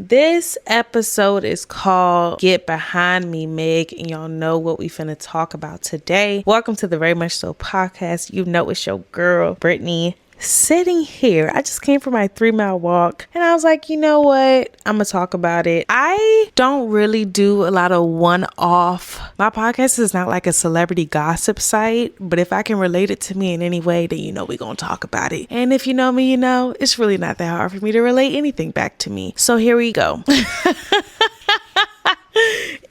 This episode is called Get Behind Me, Meg, and y'all know what we finna talk about today. Welcome to the Very Much So podcast. You know it's your girl, Brittany. Sitting here, I just came for my 3-mile walk and I was like, you know what? I'm gonna talk about it. I don't really do a lot of one-off. My podcast is not like a celebrity gossip site, but if I can relate it to me in any way, then you know we're gonna talk about it. And if you know me, you know it's really not that hard for me to relate anything back to me. So here we go.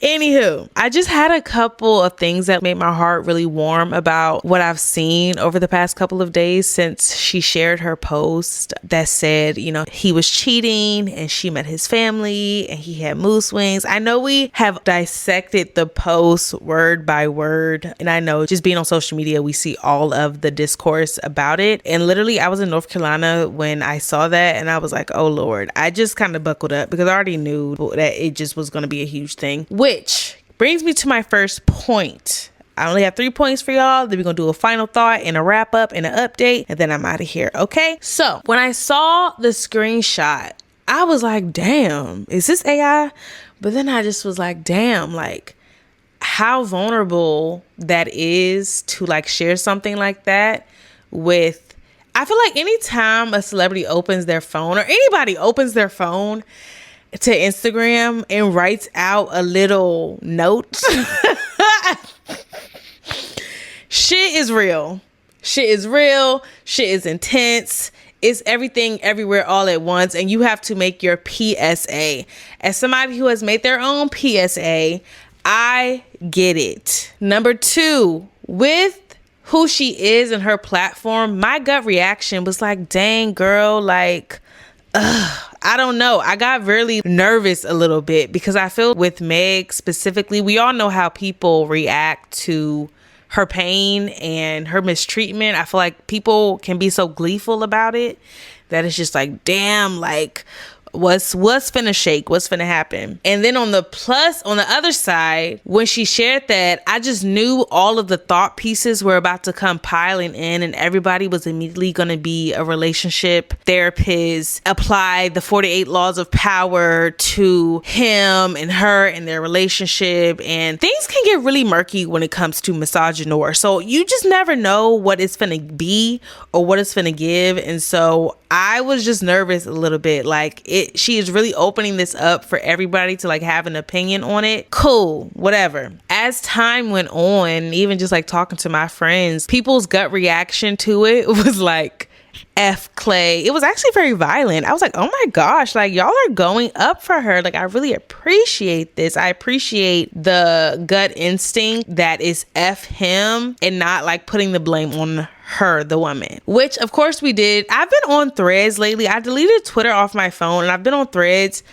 Anywho, I just had a couple of things that made my heart really warm about what I've seen over the past couple of days since she shared her post that said, you know, he was cheating and she met his family and he had mood swings. I know we have dissected the post word by word, and I know just being on social media, we see all of the discourse about it. And literally, I was in North Carolina when I saw that and I was like, oh Lord, I just kind of buckled up because I already knew that it just was going to be a huge thing. Which brings me to my first point. I only have 3 points for y'all. Then we're going to do a final thought and a wrap up and an update, and then I'm out of here. Okay. So when I saw the screenshot, I was like, damn, is this AI? But then I just was like, damn, like how vulnerable that is to like share something like that with. I feel like anytime a celebrity opens their phone or anybody opens their phone to Instagram and writes out a little note, shit is real. Shit is real. Shit is intense. It's everything everywhere all at once. And you have to make your PSA. As somebody who has made their own PSA, I get it. Number 2, with who she is and her platform, my gut reaction was like, dang girl, like, I don't know. I got really nervous a little bit because I feel with Meg specifically, we all know how people react to her pain and her mistreatment. I feel like people can be so gleeful about it that it's just like, damn, like what's finna shake, what's finna happen. And then on the other side, when she shared that, I just knew all of the thought pieces were about to come piling in, and everybody was immediately going to be a relationship therapist, apply the 48 laws of power to him and her and their relationship. And things can get really murky when it comes to misogynoir. So you just never know what it's finna be or what it's finna give. And so I was just nervous a little bit. Like she is really opening this up for everybody to like have an opinion on it. Cool, whatever. As time went on, even just like talking to my friends, people's gut reaction to it was like, F Klay. It was actually very violent. I was like, oh my gosh, like y'all are going up for her. Like I really appreciate this. I appreciate the gut instinct that is F him and not like putting the blame on her, the woman, which of course we did. I've been on Threads lately. I deleted Twitter off my phone and I've been on Threads.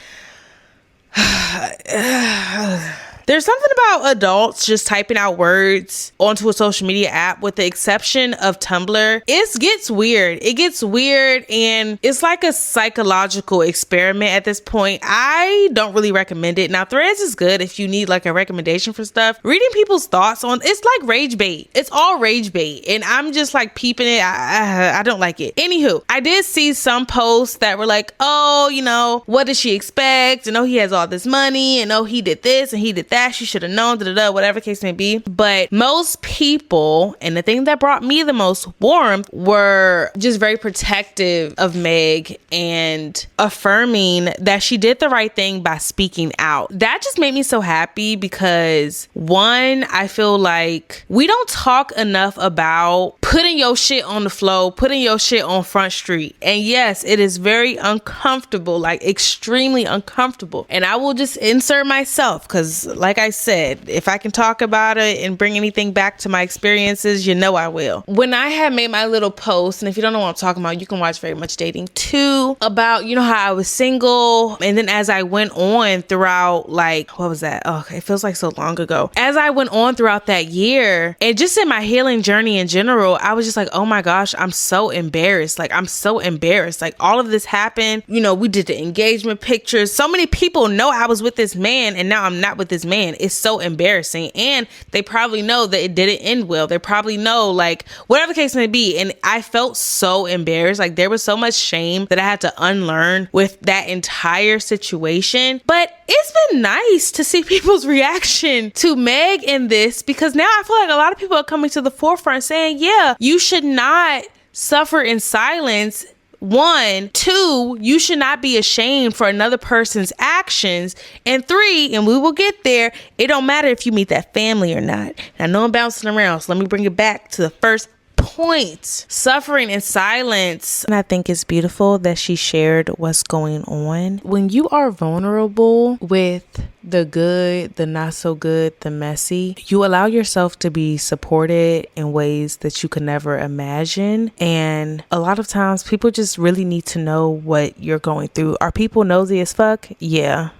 There's something about adults just typing out words onto a social media app, with the exception of Tumblr. It gets weird. It gets weird, and it's like a psychological experiment at this point. I don't really recommend it. Now, Threads is good if you need like a recommendation for stuff. Reading people's thoughts on it's like rage bait. It's all rage bait, and I'm just like peeping it. I don't like it. Anywho, I did see some posts that were like, oh, you know, what did she expect? And oh, he has all this money, and oh, he did this and he did that. She should have known, whatever case may be. But most people, and the thing that brought me the most warmth, were just very protective of Meg and affirming that she did the right thing by speaking out. That just made me so happy because, one, I feel like we don't talk enough about putting your shit on the floor, putting your shit on Front Street. And yes, it is very uncomfortable, like extremely uncomfortable. And I will just insert myself because, like I said, if I can talk about it and bring anything back to my experiences, you know I will. When I had made my little post, and if you don't know what I'm talking about, you can watch Very Much Dating 2, about, you know, how I was single. And then as I went on throughout, like, what was that? Oh, it feels like so long ago. As I went on throughout that year, and just in my healing journey in general, I was just like, oh my gosh, I'm so embarrassed. Like, I'm so embarrassed. Like, all of this happened. You know, we did the engagement pictures. So many people know I was with this man, and now I'm not with this man. man. It's so embarrassing. And they probably know that it didn't end well. They probably know, like, whatever the case may be. And I felt so embarrassed. Like, there was so much shame that I had to unlearn with that entire situation. But it's been nice to see people's reaction to Meg in this, because now I feel like a lot of people are coming to the forefront saying, yeah, you should not suffer in silence. 1, 2, you should not be ashamed for another person's actions. And 3, and we will get there, it don't matter if you meet that family or not. And I know I'm bouncing around, so let me bring it back to the first point. Suffering in silence. And I think it's beautiful that she shared what's going on. When you are vulnerable with the good, the not so good, the messy, you allow yourself to be supported in ways that you could never imagine. And a lot of times people just really need to know what you're going through. Are people nosy as fuck? Yeah.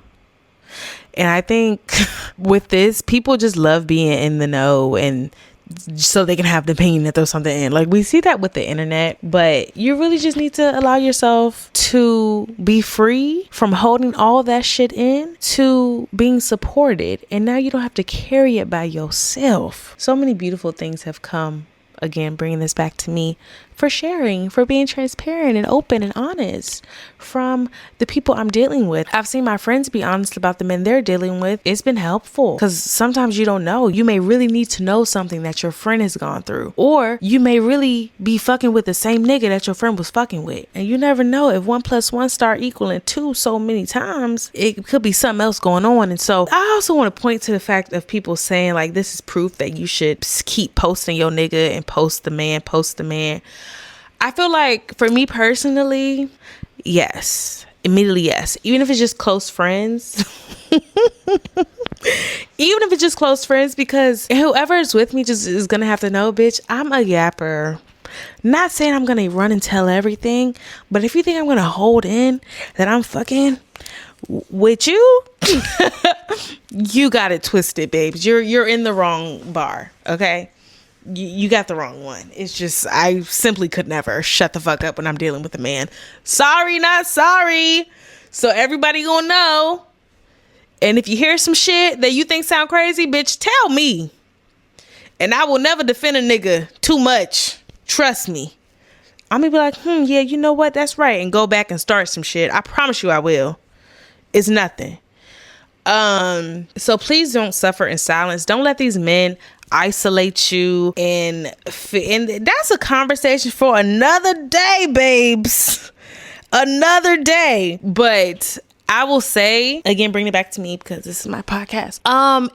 And I think with this, people just love being in the know, and so they can have the opinion to throw something in. Like, we see that with the internet, but you really just need to allow yourself to be free from holding all that shit in, to being supported. And now you don't have to carry it by yourself. So many beautiful things have come. Again, bringing this back to me, for sharing, for being transparent and open and honest from the people I'm dealing with. I've seen my friends be honest about the men they're dealing with. It's been helpful, because sometimes you don't know. You may really need to know something that your friend has gone through, or you may really be fucking with the same nigga that your friend was fucking with. And you never know, if 1 + 1 start equaling 2 so many times, it could be something else going on. And so I also want to point to the fact of people saying, like, this is proof that you should keep posting your nigga and post the man. I feel like, for me personally, yes. Immediately, yes. Even if it's just close friends. Even if it's just close friends, because whoever is with me just is going to have to know, bitch, I'm a yapper. Not saying I'm going to run and tell everything, but if you think I'm going to hold in that I'm fucking with you, you got it twisted, babes. You're in the wrong bar, okay? You got the wrong one. It's just, I simply could never shut the fuck up when I'm dealing with a man. Sorry, not sorry. So everybody gonna know. And if you hear some shit that you think sound crazy, bitch, tell me. And I will never defend a nigga too much. Trust me. I'm gonna be like, yeah, you know what? That's right. And go back and start some shit. I promise you I will. It's nothing. So please don't suffer in silence. Don't let these men isolate you, and that's a conversation for another day, babes. Another day. But I will say, again, bring it back to me, because this is my podcast.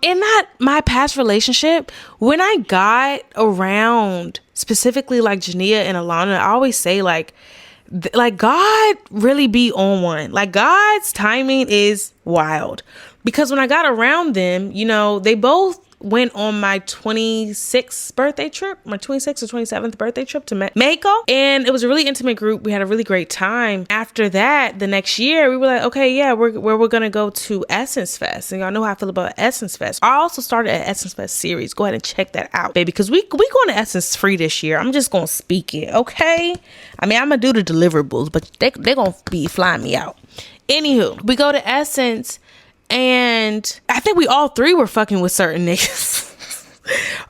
In my past relationship, when I got around specifically like Jania and Alana, I always say, like God really be on one. Like, God's timing is wild, because when I got around them, you know, they both went on my 26th birthday trip, my 26th or 27th birthday trip to Mexico. And it was a really intimate group. We had a really great time. After that, the next year, we were like, okay, yeah, we're going to go to Essence Fest. And y'all know how I feel about Essence Fest. I also started an Essence Fest series. Go ahead and check that out, baby, because we going to Essence free this year. I'm just going to speak it, okay? I mean, I'm going to do the deliverables, but they going to be flying me out. Anywho, we go to Essence, and I think we all three were fucking with certain niggas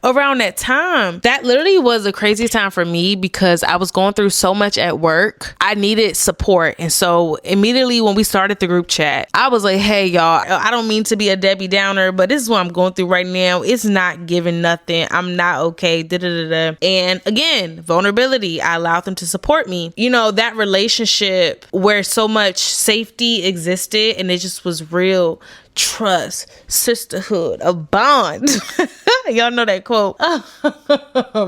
around that time. That literally was the craziest time for me, because I was going through so much at work. I needed support. And so immediately when we started the group chat, I was like, hey, y'all, I don't mean to be a Debbie Downer, but this is what I'm going through right now. It's not giving nothing. I'm not okay. Da-da-da-da. And again, vulnerability. I allowed them to support me. You know, that relationship where so much safety existed, and it just was real trust, sisterhood, a bond. Y'all know that quote.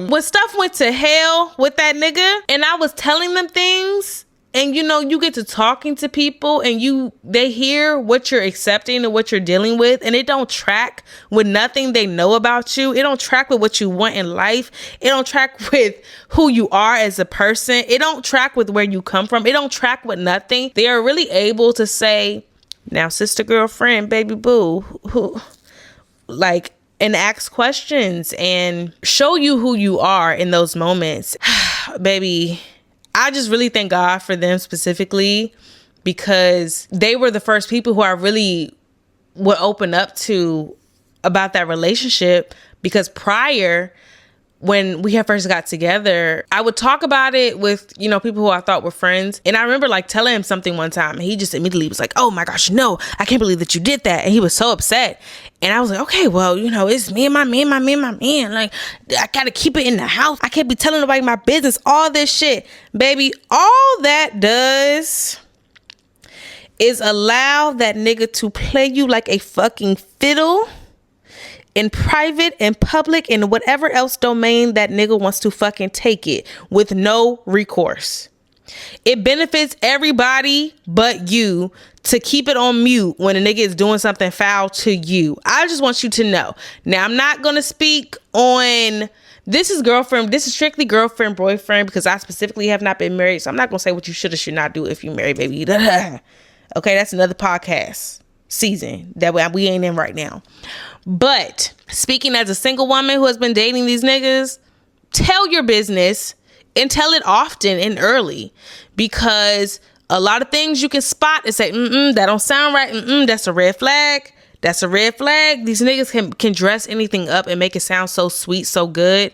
When stuff went to hell with that nigga, and I was telling them things, and you know, you get to talking to people, and they hear what you're accepting and what you're dealing with, and it don't track with nothing they know about you. It don't track with what you want in life. It don't track with who you are as a person. It don't track with where you come from. It don't track with nothing. They are really able to say, now, sister, girlfriend, baby boo, who, like, and ask questions and show you who you are in those moments. Baby, I just really thank God for them specifically, because they were the first people who I really would open up to about that relationship, because prior, when we had first got together, I would talk about it with, you know, people who I thought were friends. And I remember like telling him something one time, and he just immediately was like, oh my gosh, no, I can't believe that you did that. And he was so upset. And I was like, okay, well, you know, it's me and my man. Like, I gotta keep it in the house. I can't be telling nobody my business, all this shit. Baby, all that does is allow that nigga to play you like a fucking fiddle in private and public and whatever else domain that nigga wants to fucking take it, with no recourse. It benefits everybody but you to keep it on mute when a nigga is doing something foul to you. I just want you to know. Now, I'm not going to speak on, this is strictly girlfriend, boyfriend, because I specifically have not been married. So I'm not going to say what you should or should not do if you married, baby. Okay, that's another podcast season that we ain't in right now. But speaking as a single woman who has been dating these niggas, tell your business and tell it often and early, because a lot of things you can spot and say, that don't sound right. That's a red flag. That's a red flag. These niggas can dress anything up and make it sound so sweet, so good.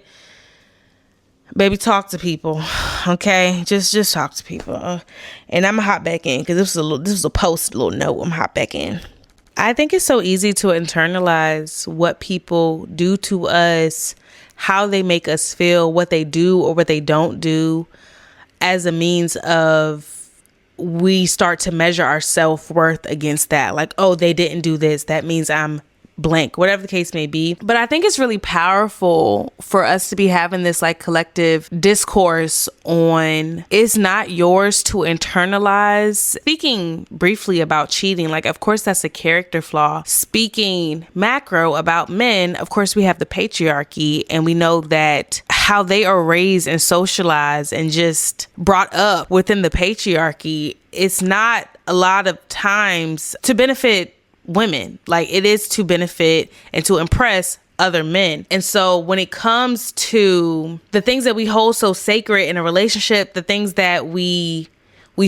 Baby, talk to people. Okay, just talk to people. And I'm gonna hop back in because this was a post little note. I'm hop back in. I think it's so easy to internalize what people do to us, how they make us feel, what they do or what they don't do, as a means of, we start to measure our self-worth against that. Like, oh, they didn't do this, that means I'm blank, whatever the case may be. But I think it's really powerful for us to be having this like collective discourse on, it's not yours to internalize. Speaking briefly about cheating, like, of course that's a character flaw. Speaking macro about men, of course we have the patriarchy, and we know that how they are raised and socialized and just brought up within the patriarchy, it's not a lot of times to benefit women. Like, it is to benefit and to impress other men. And so when it comes to the things that we hold so sacred in a relationship, the things that we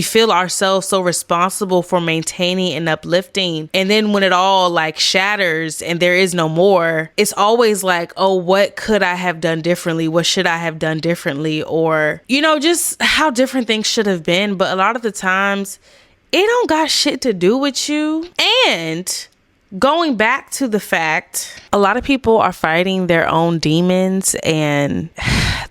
feel ourselves so responsible for maintaining and uplifting, and then when it all like shatters and there is no more, it's always like, oh, what could I have done differently? What should I have done differently? Or, you know, just how different things should have been. But a lot of the times, it don't got shit to do with you. And going back to the fact, a lot of people are fighting their own demons, and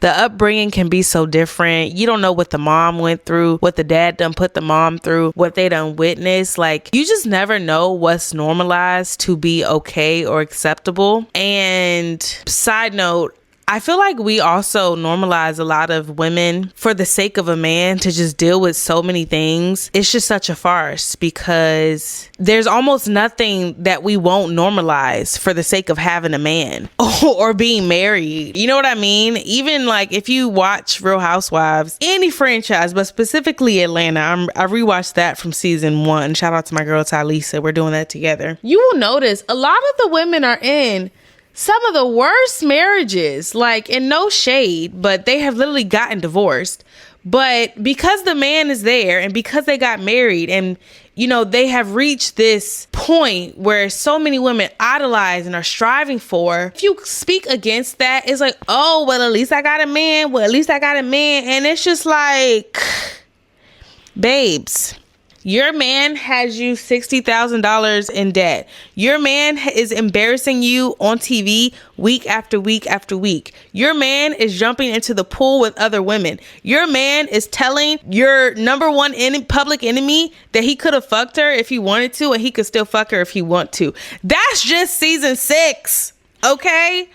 the upbringing can be so different. You don't know what the mom went through, what the dad done put the mom through, what they done witnessed. Like, you just never know what's normalized to be okay or acceptable. And side note, I feel like we also normalize a lot of women for the sake of a man to just deal with so many things. It's just such a farce, because there's almost nothing that we won't normalize for the sake of having a man or being married. You know what I mean? Even like if you watch Real Housewives, any franchise, but specifically Atlanta, I rewatched that from season 1. Shout out to my girl Tylisa. We're doing that together. You will notice a lot of the women are in some of the worst marriages, like, in no shade, but they have literally gotten divorced. But because the man is there, and because they got married, and, you know, they have reached this point where so many women idolize and are striving for, if you speak against that, it's like, oh, well, at least I got a man. Well, at least I got a man. And it's just like, babes, your man has you $60,000 in debt. Your man is embarrassing you on TV week after week after week. Your man is jumping into the pool with other women. Your man is telling your number one public enemy that he could have fucked her if he wanted to, and he could still fuck her if he want to. That's just season 6, okay?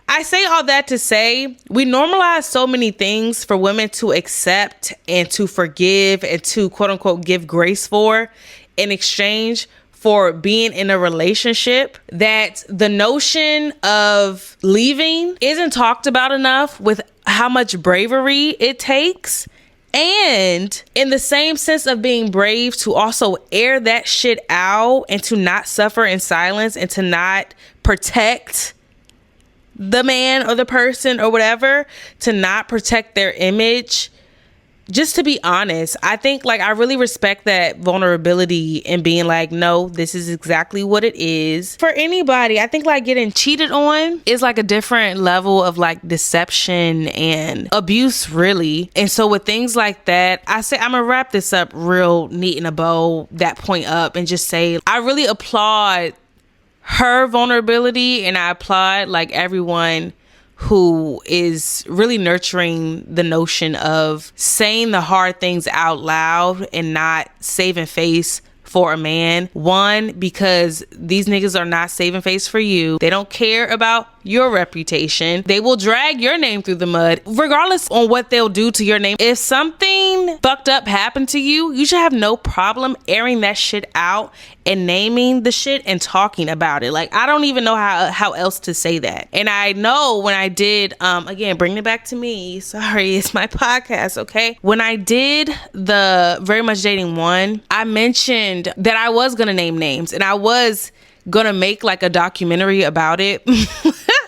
I say all that to say, we normalize so many things for women to accept and to forgive and to quote unquote give grace for in exchange for being in a relationship, that the notion of leaving isn't talked about enough, with how much bravery it takes. And in the same sense of being brave, to also air that shit out and to not suffer in silence and to not protect the man or the person or whatever, to not protect their image, just to be honest, I think like I really respect that vulnerability and being like, no, this is exactly what it is. For anybody, I think like getting cheated on is like a different level of like deception and abuse, really. And so with things like that, I say I'm gonna wrap this up real neat in a bow, that point up, and just say I really applaud her vulnerability, and I applaud like everyone who is really nurturing the notion of saying the hard things out loud and not saving face for a man. One, because these niggas are not saving face for you. They don't care about your reputation. They will drag your name through the mud, regardless on what they'll do to your name. If something fucked up happened to you, you should have no problem airing that shit out and naming the shit and talking about it. Like, I don't even know how else to say that. And I know when I did, again, bring it back to me. Sorry, it's my podcast, okay? When I did the Very Much Dating 1, I mentioned that I was gonna name names and I was gonna make like a documentary about it.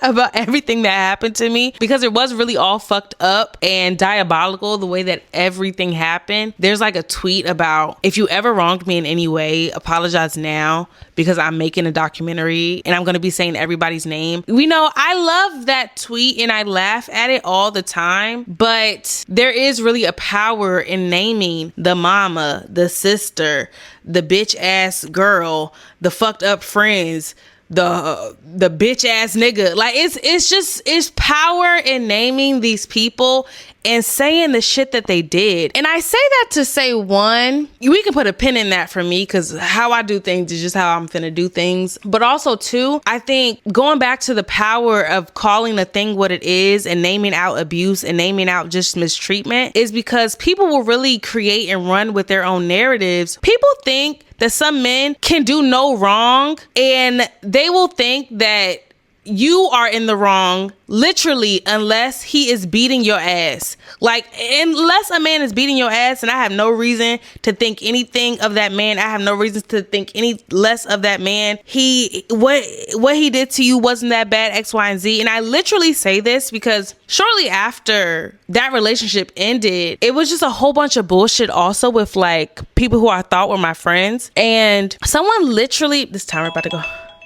About everything that happened to me, because it was really all fucked up and diabolical the way that everything happened. There's like a tweet about, if you ever wronged me in any way, apologize now, because I'm making a documentary and I'm going to be saying everybody's name. We know I love that tweet and I laugh at it all the time, but there is really a power in naming the mama, the sister, the bitch ass girl, the fucked up friends, the bitch ass nigga. Like, it's power in naming these people and saying the shit that they did. And I say that to say, one, we can put a pin in that for me, because how I do things is just how I'm finna do things. But also, two, I think going back to the power of calling a thing what it is and naming out abuse and naming out just mistreatment is because people will really create and run with their own narratives. People think that some men can do no wrong, and they will think that you are in the wrong, literally, unless he is beating your ass. Like, unless a man is beating your ass and I have no reason to think anything of that man, I have no reason to think any less of that man. What he did to you wasn't that bad, X, Y, and Z. And I literally say this because shortly after that relationship ended, it was just a whole bunch of bullshit also with like people who I thought were my friends. And someone literally, this timer about to go.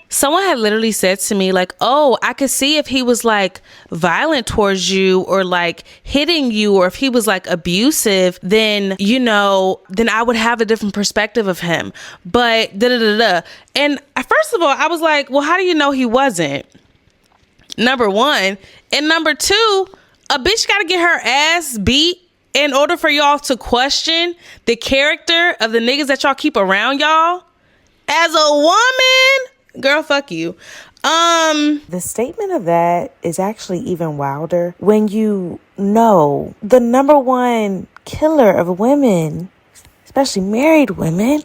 Someone had literally said to me like, oh, I could see if he was like violent towards you or like hitting you, or if he was like abusive, then, you know, then I would have a different perspective of him. But And first of all, I was like, well, how do you know he wasn't? Number one. And number two, a bitch got to get her ass beat in order for y'all to question the character of the niggas that y'all keep around y'all. As a woman, girl, fuck you. The statement of that is actually even wilder when you know the number one killer of women, especially married women,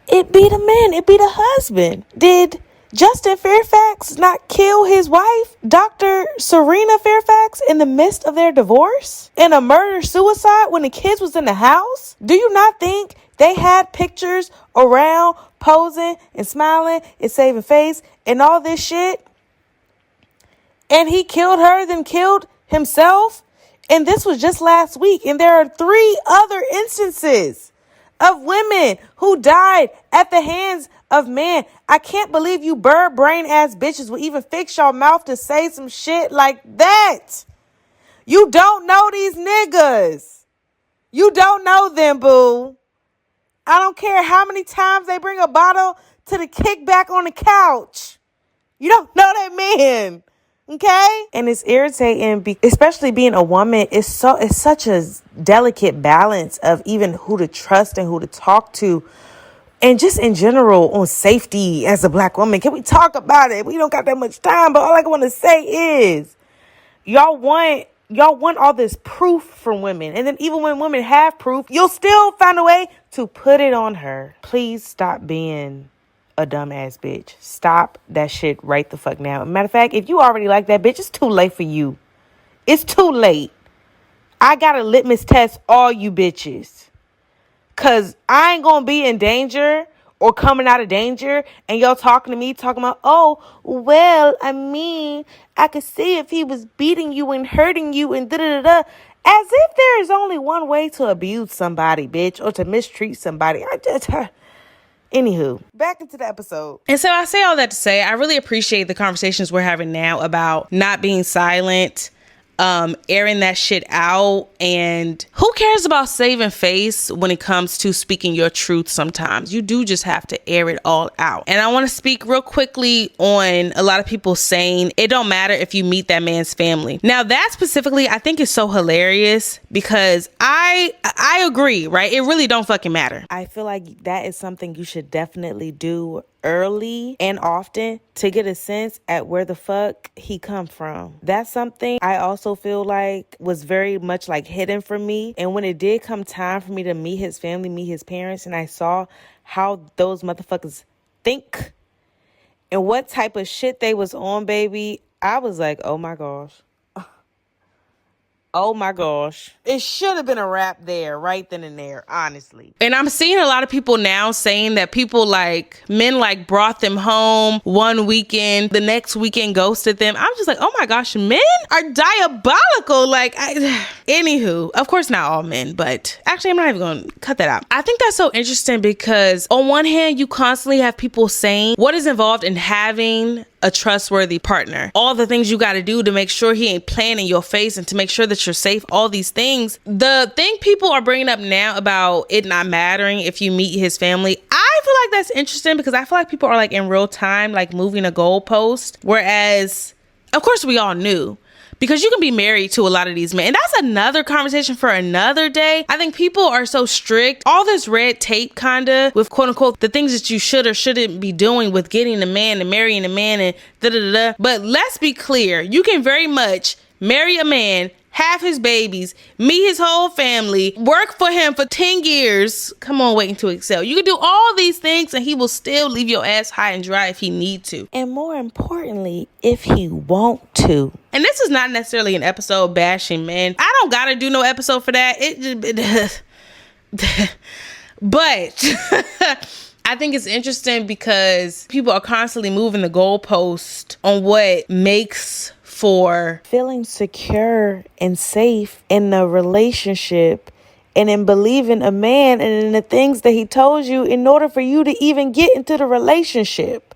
it be the man, it be the husband. Did Justin Fairfax not kill his wife, Dr. Serena Fairfax, in the midst of their divorce? In a murder-suicide when the kids was in the house? Do you not think they had pictures around posing and smiling and saving face and all this shit? And he killed her, then killed himself? And this was just last week. And there are 3 other instances of women who died at the hands of men. I can't believe you bird brain ass bitches will even fix your mouth to say some shit like that. You don't know these niggas. You don't know them, boo. I don't care how many times they bring a bottle to the kickback on the couch. You don't know that man. Okay? And it's irritating, especially being a woman. It's such a delicate balance of even who to trust and who to talk to. And just in general on safety as a black woman. Can we talk about it? We don't got that much time, but all I want to say is y'all want all this proof from women. And then even when women have proof, you'll still find a way to put it on her. Please stop being a dumbass bitch. Stop that shit right the fuck now. Matter of fact, if you already like that bitch, it's too late for you. It's too late. I got a litmus test all you bitches. Cause I ain't gonna be in danger or coming out of danger and y'all talking to me talking about, oh, well, I mean, I could see if he was beating you and hurting you and da-da-da-da. As if there is only one way to abuse somebody, bitch, or to mistreat somebody. Anywho, back into the episode. And so I say all that to say, I really appreciate the conversations we're having now about not being silent, airing that shit out. And who cares about saving face when it comes to speaking your truth? Sometimes you do just have to air it all out. And I want to speak real quickly on a lot of people saying it don't matter if you meet that man's family. Now that specifically, I think is so hilarious because I agree, right? It really don't fucking matter. I feel like that is something you should definitely do early and often to get a sense at where the fuck he come from. That's something I also feel like was very much like hidden from me. And when it did come time for me to meet his family, meet his parents, and I saw how those motherfuckers think and what type of shit they was on, baby, I was like, oh my gosh. Oh my gosh. It should have been a wrap there, right then and there, honestly. And I'm seeing a lot of people now saying that people men brought them home one weekend, the next weekend ghosted them. I'm just like, oh my gosh, men are diabolical. Anywho, of course not all men, but actually I'm not even going to cut that out. I think that's so interesting because on one hand, you constantly have people saying what is involved in having a trustworthy partner, all the things you got to do to make sure he ain't playing in your face and to make sure that you're safe, all these things. The thing people are bringing up now about it not mattering if you meet his family, I feel like that's interesting because I feel like people are in real time, moving a goalpost. Whereas, of course, we all knew. Because you can be married to a lot of these men. And that's another conversation for another day. I think people are so strict. All this red tape kind of with quote unquote the things that you should or shouldn't be doing with getting a man and marrying a man and da-da-da-da. But let's be clear. You can very much marry a man, have his babies, meet his whole family, work for him for 10 years. Come on, waiting to excel. You can do all these things and he will still leave your ass high and dry if he need to. And more importantly, if he want to. And this is not necessarily an episode bashing men. I don't gotta do no episode for that. But I think it's interesting because people are constantly moving the goalpost on what makes for feeling secure and safe in the relationship and in believing a man and in the things that he told you in order for you to even get into the relationship.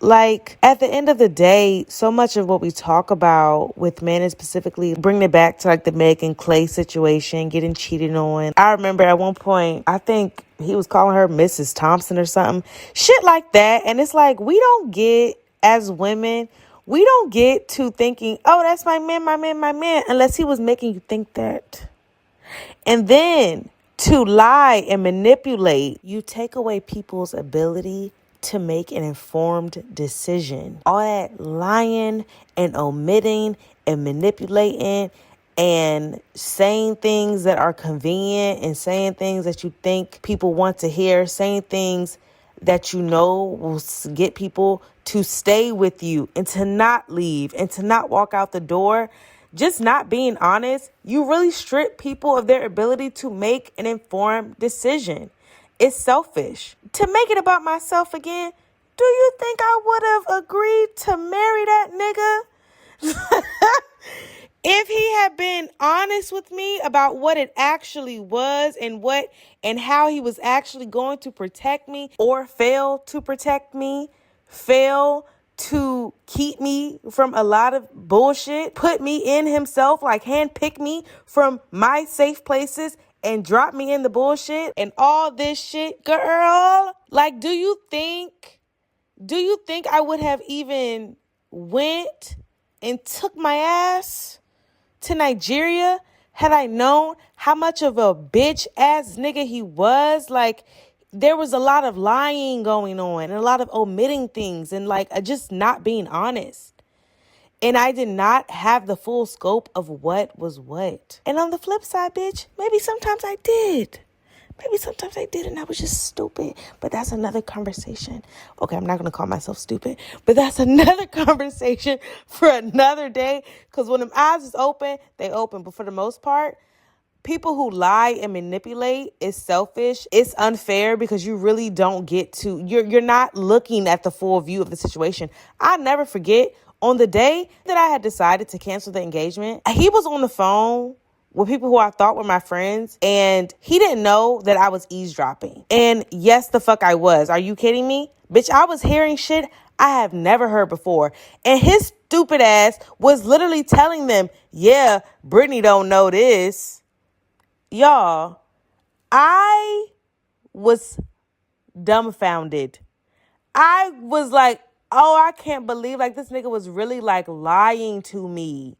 At the end of the day, so much of what we talk about with men is specifically bringing it back to the Meg and Klay situation, getting cheated on. I remember at one point, I think he was calling her Mrs. Thompson or something. Shit like that. And it's we don't get, as women, we don't get to thinking, oh, that's my man, unless he was making you think that. And then to lie and manipulate, you take away people's ability to make an informed decision. All that lying and omitting and manipulating and saying things that are convenient and saying things that you think people want to hear, saying things that you know will get people to stay with you and to not leave and to not walk out the door. Just not being honest, you really strip people of their ability to make an informed decision. It's selfish. To make it about myself again, do you think I would have agreed to marry that nigga? If he had been honest with me about what it actually was and how he was actually going to protect me or fail to protect me, fail to keep me from a lot of bullshit, put me in himself, handpick me from my safe places and drop me in the bullshit and all this shit, girl. Do you think I would have even went and took my ass to Nigeria had I known how much of a bitch ass nigga he was? There was a lot of lying going on and a lot of omitting things and just not being honest. And I did not have the full scope of what was what. And on the flip side, bitch, maybe sometimes I did. And I was just stupid. But that's another conversation. Okay, I'm not going to call myself stupid. But that's another conversation for another day. Because when them eyes is open, they open. But for the most part, people who lie and manipulate is selfish. It's unfair because you really don't get to, you're not looking at the full view of the situation. I never forget on the day that I had decided to cancel the engagement, he was on the phone with people who I thought were my friends, and he didn't know that I was eavesdropping. And yes, the fuck I was. Are you kidding me? Bitch, I was hearing shit I have never heard before. And his stupid ass was literally telling them, yeah, Brittany don't know this. Y'all, I was dumbfounded. I was like, oh, I can't believe like this nigga was really like lying to me.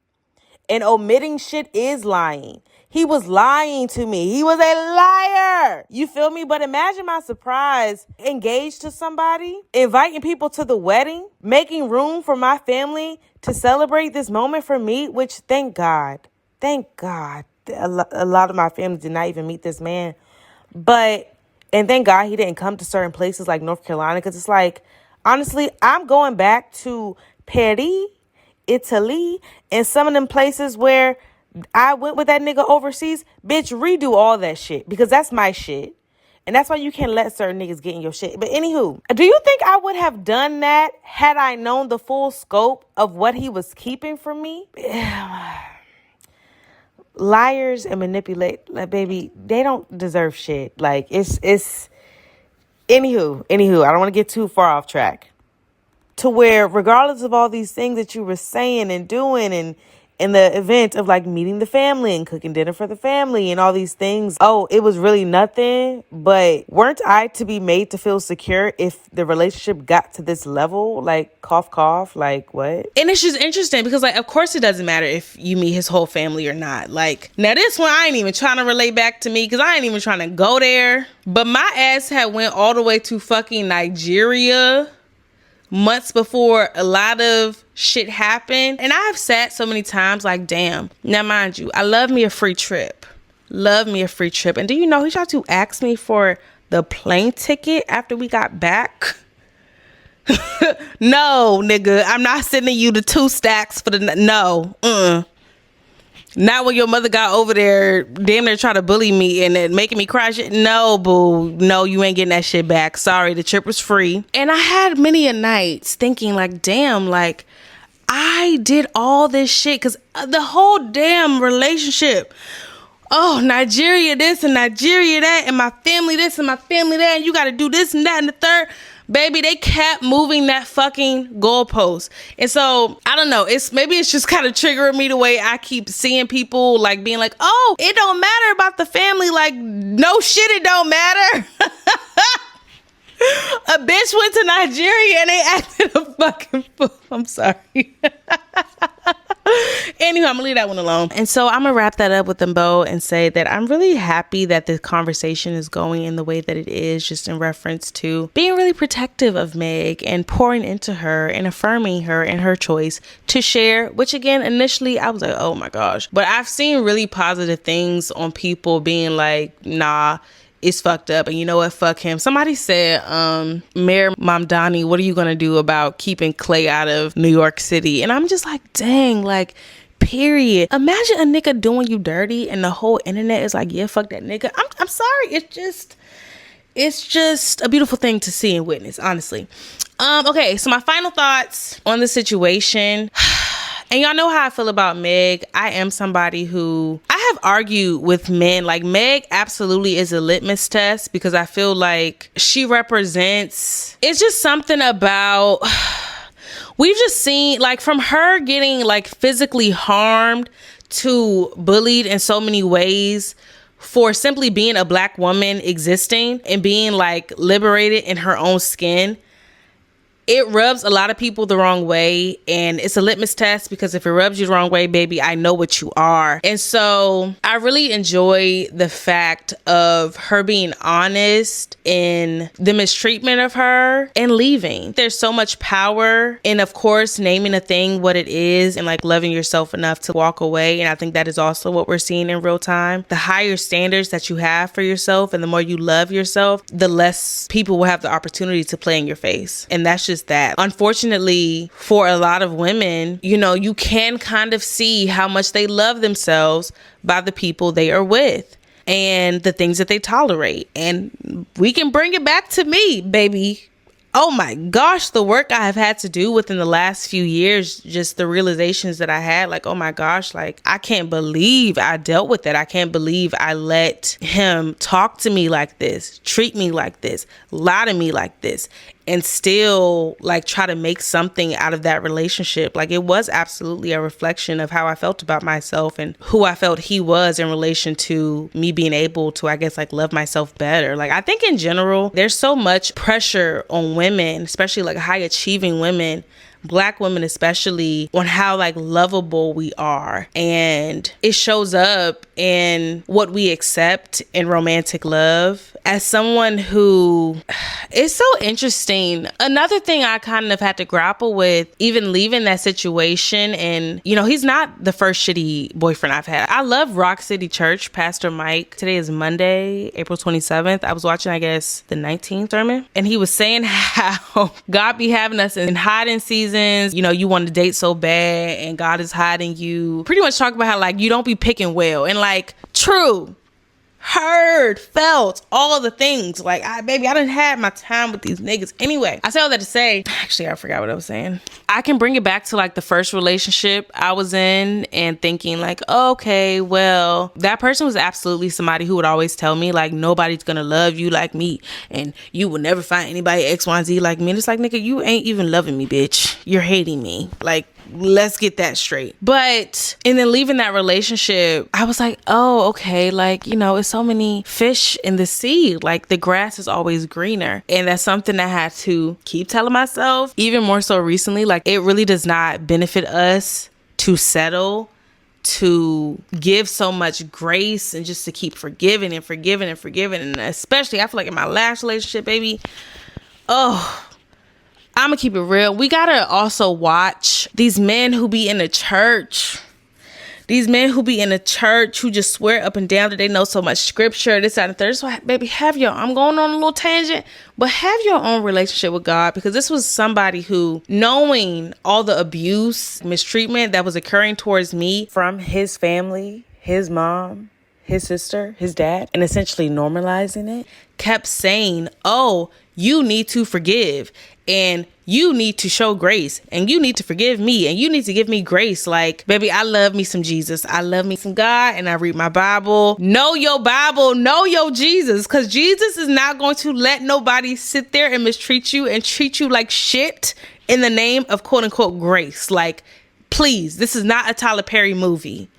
And omitting shit is lying. He was lying to me. He was a liar. You feel me? But imagine my surprise. Engaged to somebody, inviting people to the wedding, making room for my family to celebrate this moment for me, which thank God. A lot of my family did not even meet this man. And thank God he didn't come to certain places like North Carolina, because it's like, honestly, I'm going back to Paris, Italy, and some of them places where I went with that nigga overseas. Bitch, redo all that shit, because that's my shit. And that's why you can't let certain niggas get in your shit. But anywho, do you think I would have done that had I known the full scope of what he was keeping from me? Liars and manipulate, like, baby, they don't deserve shit. Like, it's anywho, I don't want to get too far off track. To where, regardless of all these things that you were saying and doing, and in the event of like meeting the family and cooking dinner for the family and all these things, oh, it was really nothing. But weren't I to be made to feel secure if the relationship got to this level? Like, cough, cough, like what? And it's just interesting because, like, of course it doesn't matter if you meet his whole family or not. Like, now this one, I ain't even trying to relate back to me because I ain't even trying to go there. But my ass had went all the way to fucking Nigeria months before a lot of shit happened. And I've sat so many times like, damn. Now, mind you, I love me a free trip. And do you know he tried to ask me for the plane ticket after we got back? No, nigga, I'm not sending you the 2 stacks for the no. Not when your mother got over there, damn near trying to bully me and then making me cry shit. No, boo. No, you ain't getting that shit back. Sorry, the trip was free. And I had many a nights thinking like, damn, like I did all this shit because the whole damn relationship. Oh, Nigeria this and Nigeria that, and my family this and my family that, and you got to do this and that and the third. Baby, they kept moving that fucking goalpost. And so, I don't know. Maybe it's just kind of triggering me the way I keep seeing people like being like, oh, it don't matter about the family. Like, no shit, it don't matter. A bitch went to Nigeria and they acted a fucking fool. I'm sorry. Anyway, I'm gonna leave that one alone. And so I'm gonna wrap that up with them both and say that I'm really happy that the conversation is going in the way that it is, just in reference to being really protective of Meg and pouring into her and affirming her and her choice to share, which again, initially I was like, oh my gosh. But I've seen really positive things on people being like, nah, it's fucked up. And you know what? Fuck him. Somebody said, Mayor Mamdani, what are you going to do about keeping Klay out of New York City? And I'm just like, dang, like, period. Imagine a nigga doing you dirty and the whole internet is like, yeah, fuck that nigga. I'm sorry. It's just a beautiful thing to see and witness, honestly. Okay, so my final thoughts on the situation. And y'all know how I feel about Meg. I am somebody who I have argued with men. Like, Meg absolutely is a litmus test because I feel like she represents, it's just something about, we've just seen, like, from her getting like physically harmed to bullied in so many ways for simply being a Black woman existing and being like liberated in her own skin. It rubs a lot of people the wrong way, and it's a litmus test because if it rubs you the wrong way, baby, I know what you are. And so I really enjoy the fact of her being honest in the mistreatment of her and leaving. There's so much power in, of course, naming a thing what it is and like loving yourself enough to walk away. And I think that is also what we're seeing in real time. The higher standards that you have for yourself and the more you love yourself, the less people will have the opportunity to play in your face. And that's just that. Unfortunately, for a lot of women, you know, you can kind of see how much they love themselves by the people they are with and the things that they tolerate. And we can bring it back to me, baby. oh my gosh, the work I have had to do within the last few years, just the realizations that I had, like, oh my gosh, like, I can't believe I dealt with it. I can't believe I let him talk to me like this, treat me like this, lie to me like this, and still like try to make something out of that relationship. Like, it was absolutely a reflection of how I felt about myself and who I felt he was in relation to me being able to, I guess, like, love myself better. Like, I think in general, there's so much pressure on women, especially like high achieving women, Black women especially, on how like lovable we are, and it shows up in what we accept in romantic love. As someone who, it's so interesting, another thing I kind of had to grapple with even leaving that situation, and you know, he's not the first shitty boyfriend I've had. I love Rock City Church, Pastor Mike. Today is Monday, April 27th. I was watching, I guess, the 19th sermon, and he was saying how God be having us in hiding seasons. You know, you want to date so bad and God is hiding you. Pretty much talk about how like you don't be picking well, and like, true, heard, felt, all of the things. Like, I done had my time with these niggas. Anyway, I say all that to say, actually, I forgot what I was saying. I can bring it back to like the first relationship I was in and thinking like, okay, well, that person was absolutely somebody who would always tell me like, nobody's gonna love you like me, and you will never find anybody X, Y, and Z like me. And it's like, nigga, you ain't even loving me, bitch. You're hating me. Like, let's get that straight. But, and then leaving that relationship, I was like, oh, okay, like, you know, it's so many fish in the sea. Like, the grass is always greener. And that's something I had to keep telling myself, even more so recently. Like, it really does not benefit us to settle, to give so much grace, and just to keep forgiving and forgiving and forgiving. And especially, I feel like in my last relationship, baby, oh, I'm gonna keep it real. We gotta also watch these men who be in the church. These men who be in the church who just swear up and down that they know so much scripture, this, that, and the third. So, baby, I'm going on a little tangent, but have your own relationship with God, because this was somebody who, knowing all the abuse, mistreatment that was occurring towards me from his family, his mom, his sister, his dad, and essentially normalizing it, kept saying, oh, you need to forgive, and you need to show grace, and you need to forgive me, and you need to give me grace. Like, baby, I love me some Jesus. I love me some God, and I read my Bible. Know your Bible, know your Jesus, because Jesus is not going to let nobody sit there and mistreat you and treat you like shit in the name of quote unquote grace. Like, please, this is not a Tyler Perry movie.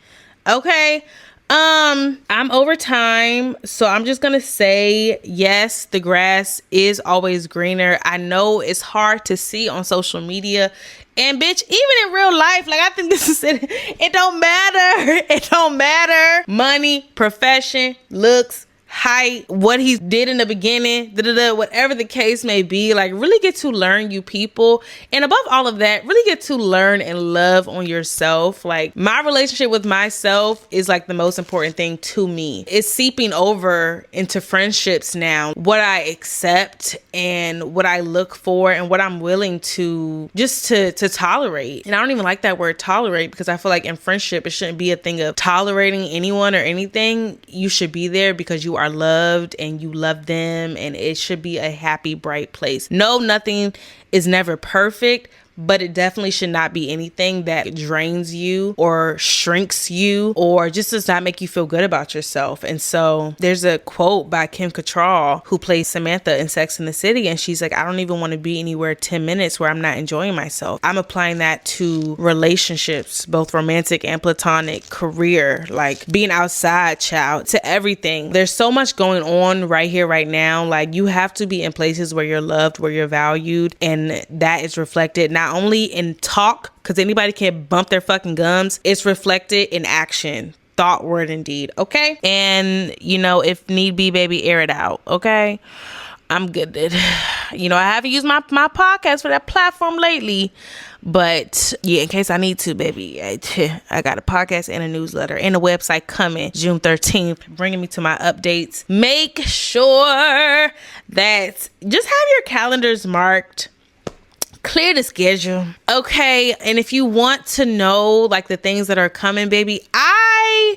Okay? I'm over time, so I'm just gonna say, yes, the grass is always greener. I know it's hard to see on social media, and bitch, even in real life, like, I think this is it. It don't matter. It don't matter. Money, profession, looks, height, what he did in the beginning, whatever the case may be. Like, really get to learn you people, and above all of that, really get to learn and love on yourself. Like, my relationship with myself is like the most important thing to me. It's seeping over into friendships now, what I accept and what I look for and what I'm willing to just to tolerate. And I don't even like that word tolerate, because I feel like in friendship it shouldn't be a thing of tolerating anyone or anything. You should be there because you are loved and you love them, and it should be a happy, bright place. No, nothing is never perfect, but it definitely should not be anything that drains you or shrinks you or just does not make you feel good about yourself. And so there's a quote by Kim Cattrall, who plays Samantha in Sex and the City, and she's like, I don't even want to be anywhere 10 minutes where I'm not enjoying myself. I'm applying that to relationships, both romantic and platonic, career, like being outside, child, to everything. There's so much going on right here, right now. Like, you have to be in places where you're loved, where you're valued, and that is reflected not only in talk, because anybody can bump their fucking gums. It's reflected in action, thought, word, and deed. Okay. And, you know, if need be, baby, air it out. Okay. I'm good at, you know, I haven't used my podcast for that platform lately, but yeah, in case I need to, baby, I got a podcast and a newsletter and a website coming June 13th, bringing me to my updates. Make sure that just have your calendars marked. Clear the schedule. Okay. And if you want to know like the things that are coming, baby, I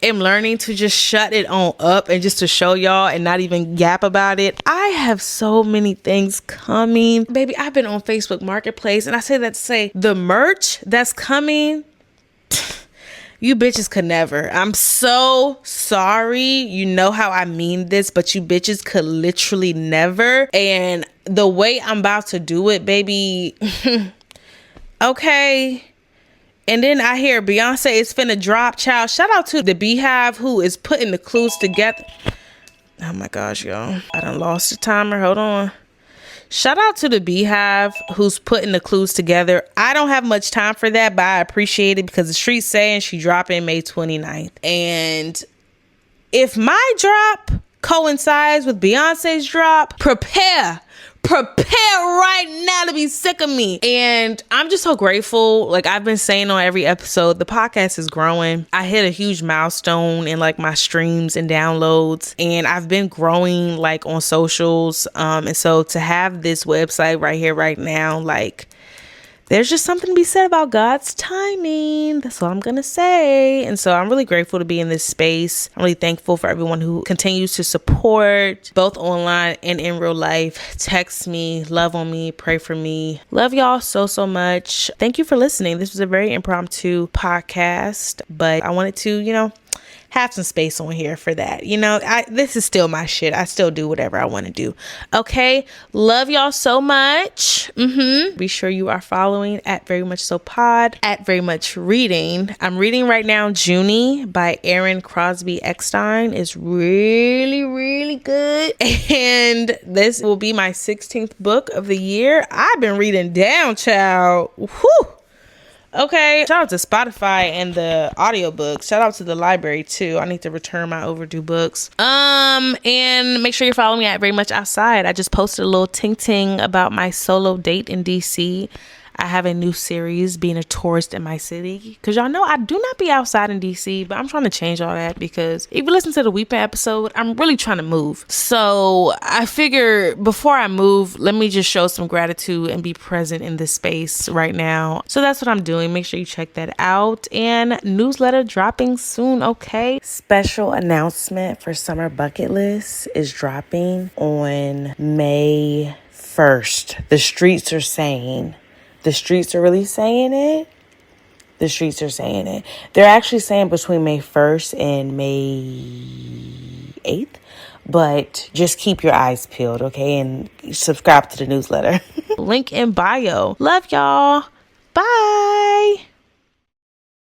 am learning to just shut it on up and just to show y'all and not even yap about it. I have so many things coming. Baby, I've been on Facebook Marketplace, and I say that to say the merch that's coming, you bitches could never. I'm so sorry. You know how I mean this, but you bitches could literally never. And the way I'm about to do it, baby, okay. And then I hear Beyonce is finna drop, child. Shout out to the Beehive who is putting the clues together. Oh my gosh, y'all. I done lost the timer. Hold on. Shout out to the Beehive who's putting the clues together. I don't have much time for that, but I appreciate it because the street's saying she dropping May 29th. And if my drop coincides with Beyonce's drop, prepare right now to be sick of me. And I'm just so grateful. Like I've been saying on every episode, the podcast is growing. I hit a huge milestone in like my streams and downloads, and I've been growing like on socials. And so to have this website right here, right now, like there's just something to be said about God's timing. That's all I'm going to say. And so I'm really grateful to be in this space. I'm really thankful for everyone who continues to support both online and in real life. Text me, love on me, pray for me. Love y'all so, so much. Thank you for listening. This was a very impromptu podcast, but I wanted to, have some space on here for that. This is still my shit. I still do whatever I want to do. Okay. Love y'all so much. Be sure you are following at verymuchsopod, at verymuchreading. I'm reading right now Junie by Aaron Crosby Eckstein. It's really, really good. And this will be my 16th book of the year. I've been reading down, child. Whew. Okay, shout out to Spotify and the audiobooks. Shout out to the library too. I need to return my overdue books. And make sure you're following me at Very Much Outside. I just posted a little ting about my solo date in DC. I have a new series, being a tourist in my city, because y'all know I do not be outside in DC, but I'm trying to change all that because if you listen to the weekend episode, I'm really trying to move. So I figure before I move, let me just show some gratitude and be present in this space right now. So that's what I'm doing. Make sure you check that out, and newsletter dropping soon. Okay. Special announcement for Summer Bucket List is dropping on May 1st. The streets are saying. The streets are really saying it. The streets are saying it. They're actually saying between May 1st and May 8th. But just keep your eyes peeled, okay? And subscribe to the newsletter. Link in bio. Love y'all. Bye.